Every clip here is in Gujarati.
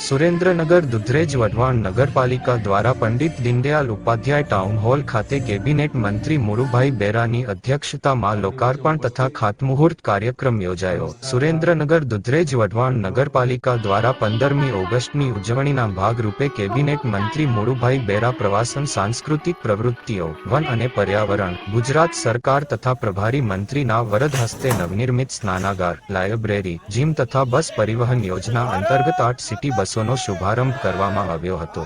સુરેન્દ્રનગર દુધરેજ વઢવાણ નગરપાલિકા દ્વારા પંડિત દીનદયાલ ઉપાધ્યાય ટાઉન હોલ ખાતે કેબિનેટ મંત્રી મુળુભાઈ બેરાની અધ્યક્ષતામાં લોકાર્પણ તથા ખાતમુહૂર્ત કાર્યક્રમ યોજાયો। સુરેન્દ્રનગર દુધરેજ વઢવાણ નગરપાલિકા દ્વારા 15મી ઓગસ્ટની ઉજવણીના ભાગરૂપે કેબિનેટ મંત્રી મુળુભાઈ બેરા પ્રવાસન, સાંસ્કૃતિક પ્રવૃત્તિઓ, વન અને પર્યાવરણ, ગુજરાત સરકાર તથા પ્રભારી મંત્રીના વરદ હસ્તે નવનિર્મિત સ્નાનાગાર, લાયબ્રેરી, જીમ તથા બસ પરિવહન યોજના અંતર્ગત 8 સિટી બસોનો શુભારંભ કરવામાં આવ્યો હતો।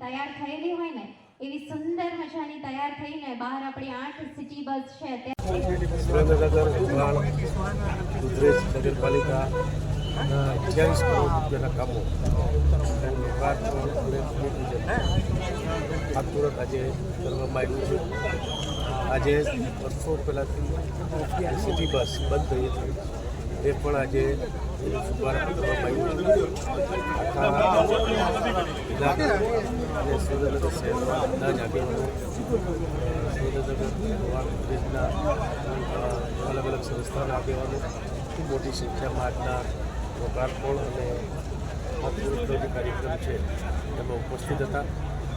તૈયાર થયેલી હોય ને એવી સુંદર મજાની તૈયાર થઈને બહાર આપણી 8 સિટી બસ છે। સુરેન્દ્રનગર દુધરેજ નગરપાલિકા 28 કરોડ રૂપિયાના કામો ખાતમુહૂર્ત આજે કરવામાં આવ્યું છે। આજે વર્ષો પહેલાંથી સિટી બસ બંધ થઈ હતી, એ પણ આજે શુભારંભ કરવામાં આવ્યું છે। આખા અને સુરેન્દ્રનગર શહેરમાં બધા જ આગેવાનો સુરેન્દ્રનગર દુધરેજના અલગ અલગ સંસ્થાના આગેવાનો ખૂબ મોટી સંખ્યામાં આજના લોકાર્પણ અને ખાતમુહૂર્તનો જે કાર્યક્રમ છે તેમાં ઉપસ્થિત હતા।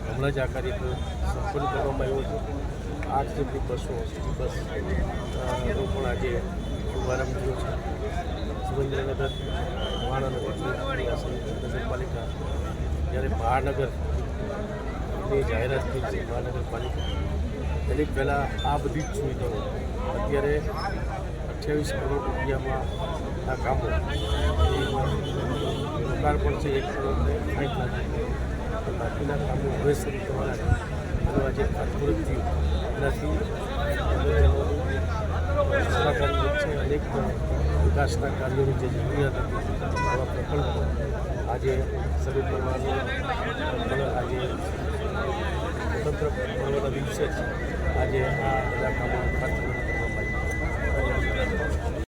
હમણાં જ આ કાર્યક્રમ સંપન્ન કરવામાં આવ્યો છે। 8 જેટલી બસો સિટી બસ નો પણ આજે શુભારંભ થયો છે। સુરેન્દ્રનગર નગરપાલિકા જ્યારે મહાનગરની જાહેરાત થઈ છે મહાનગરપાલિકા, એની પહેલાં આ બધી જ સુવિધાઓ અત્યારે 28 કરોડ રૂપિયામાં આ કામો લોકાર્પણ છે 1 કરોડ 60 લાખ, બાકીના કામો હવે શરૂ કરવાના એનું આજે ખાતમુહૂર્ત થયું। એનાથી અનેક વિકાસના કાર્યોની જે જરૂરિયાત હતી આવા પ્રકલ્પો આજે શરૂ કરવાનો આજે સ્વતંત્ર પર્વના દિવસે આજે આ બધા કામો ખાતમુહૂર્ત